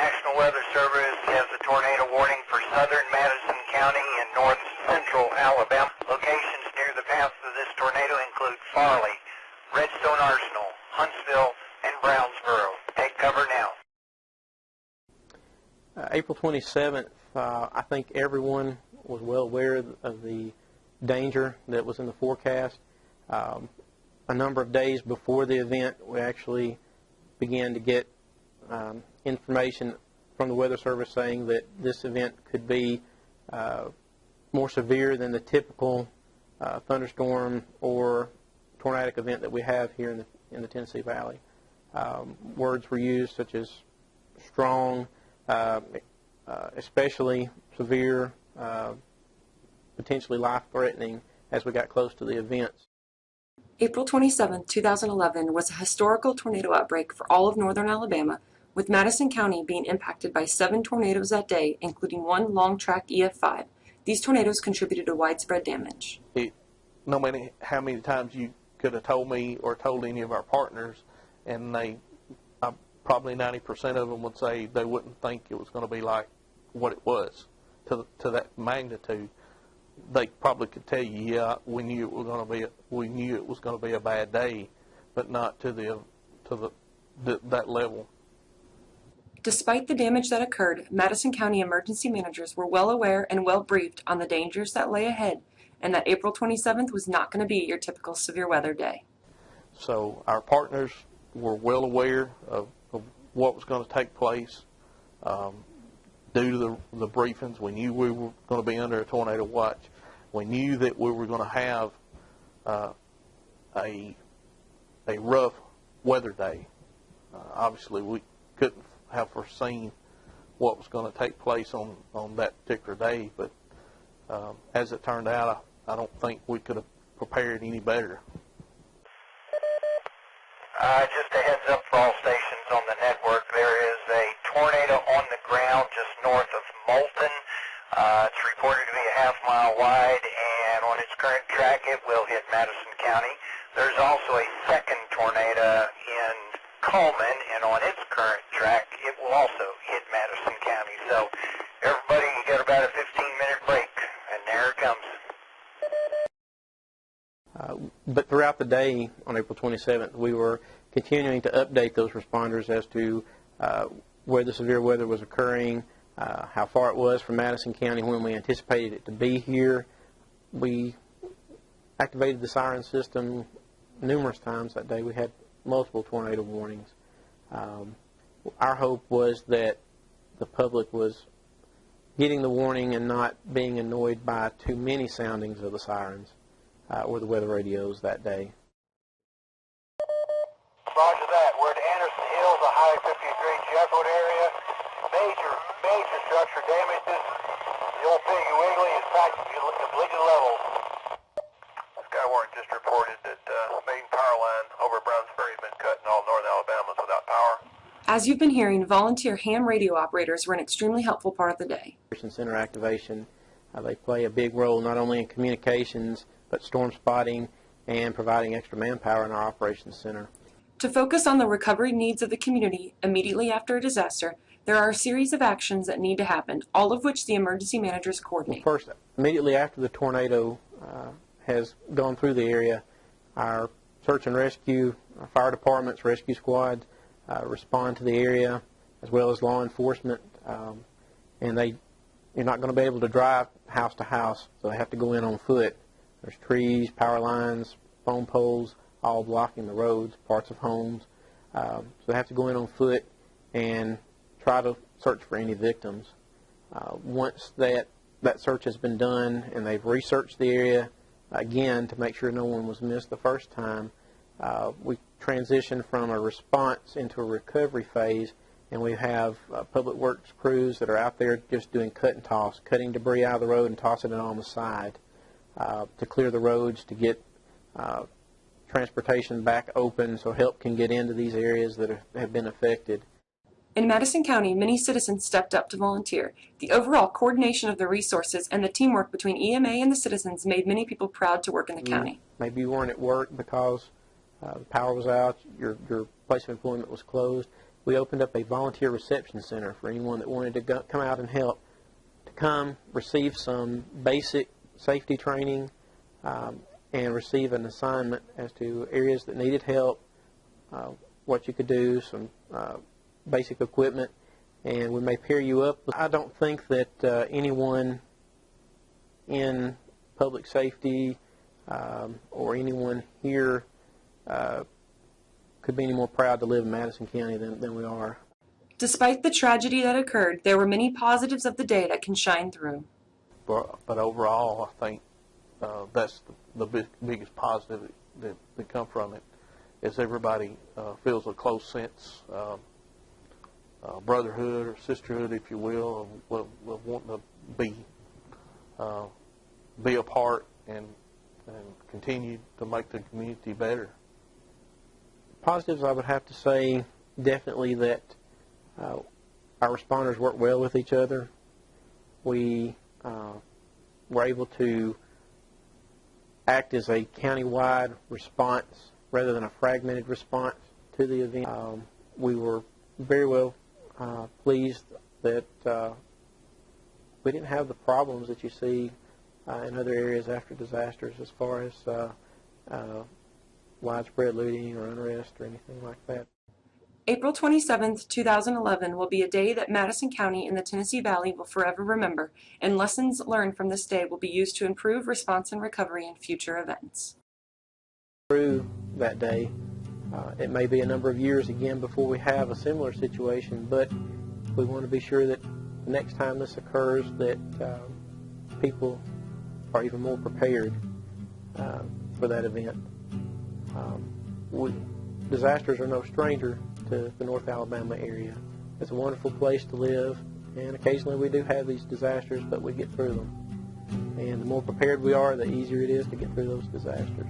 National Weather Service has a tornado warning for southern Madison County and north central Alabama. Locations near the path of this tornado include Farley, Redstone Arsenal, Huntsville, and Brownsboro. Take cover now. April 27th, I think everyone was well aware of the danger that was in the forecast. A number of days before the event, we actually began to get information from the Weather Service saying that this event could be more severe than the typical thunderstorm or tornadic event that we have here in the Tennessee Valley. Words were used such as strong, especially severe, potentially life-threatening as we got close to the events. April 27, 2011 was a historical tornado outbreak for all of northern Alabama, with Madison County being impacted by 7 tornadoes that day, including one long-track EF5. These tornadoes contributed to widespread damage. No matter how many times you could have told me or told any of our partners, and probably 90% of them would say they wouldn't think it was going to be like what it was to that magnitude. They probably could tell you, yeah, we knew it was going to be a bad day, but not to that level. Despite the damage that occurred, Madison County emergency managers were well aware and well briefed on the dangers that lay ahead, and that April 27th was not going to be your typical severe weather day. So our partners were well aware of what was going to take place. Due to the briefings, we knew we were going to be under a tornado watch. We knew that we were going to have a rough weather day. Obviously, we couldn't have foreseen what was going to take place on that particular day, but as it turned out, I don't think we could have prepared any better. Just a heads up for all stations on the network, there is a tornado on the ground just north of Moulton. It's reported to be a half-mile wide, and on its current track it will hit Madison County. There's also a second tornado in Coleman, and on its current track it will also hit Madison County. So everybody, you got about a 15-minute break, and there it comes. But throughout the day on April 27th, we were continuing to update those responders as to where the severe weather was occurring, how far it was from Madison County, when we anticipated it to be here. We activated the siren system numerous times that day. We had multiple tornado warnings. Our hope was that the public was getting the warning and not being annoyed by too many soundings of the sirens or the weather radios that day. Roger that. We're at Anderson Hills, the Highway 53 Jeffwood area. Major structure damages. The old Piggy Wiggly is practically completely leveled. Skywarn just reported that main power line over Brownsboro has been cut and all northern Alabama is without power. As you've been hearing, volunteer ham radio operators were an extremely helpful part of the day. Center activation, they play a big role not only in communications, but storm spotting and providing extra manpower in our operations center. To focus on the recovery needs of the community immediately after a disaster, there are a series of actions that need to happen, all of which the emergency managers coordinate. First, immediately after the tornado has gone through the area, our search and rescue, our fire departments, rescue squads respond to the area, as well as law enforcement, and you're not going to be able to drive house to house, so they have to go in on foot. There's trees, power lines, phone poles, all blocking the roads, parts of homes. So they have to go in on foot and try to search for any victims. Once that search has been done and they've researched the area again to make sure no one was missed the first time, we transition from a response into a recovery phase, and we have public works crews that are out there just doing cut and toss, cutting debris out of the road and tossing it on the side to clear the roads, to get transportation back open so help can get into these areas that have been affected. In Madison County, many citizens stepped up to volunteer. The overall coordination of the resources and the teamwork between EMA and the citizens made many people proud to work in the county. Maybe you weren't at work because the power was out, your place of employment was closed. we opened up a volunteer reception center for anyone that wanted to come out and help, to come receive some basic safety training and receive an assignment as to areas that needed help, what you could do, some basic equipment, and we may pair you up. I don't think that anyone in public safety or anyone here could be any more proud to live in Madison County than we are. Despite the tragedy that occurred, there were many positives of the day that can shine through. But overall, I think that's the biggest positive that come from it, is everybody feels a close sense, brotherhood or sisterhood, if you will, of wanting to be a part and continue to make the community better. Positives, I would have to say, definitely that our responders work well with each other. We were able to act as a county-wide response rather than a fragmented response to the event. We were very well pleased that we didn't have the problems that you see in other areas after disasters as far as widespread looting or unrest or anything like that. April 27, 2011 will be a day that Madison County and the Tennessee Valley will forever remember, and lessons learned from this day will be used to improve response and recovery in future events. Through that day, it may be a number of years again before we have a similar situation, but we want to be sure that the next time this occurs that people are even more prepared for that event. Disasters are no stranger to the North Alabama area. It's a wonderful place to live, and occasionally we do have these disasters, but we get through them. And the more prepared we are, the easier it is to get through those disasters.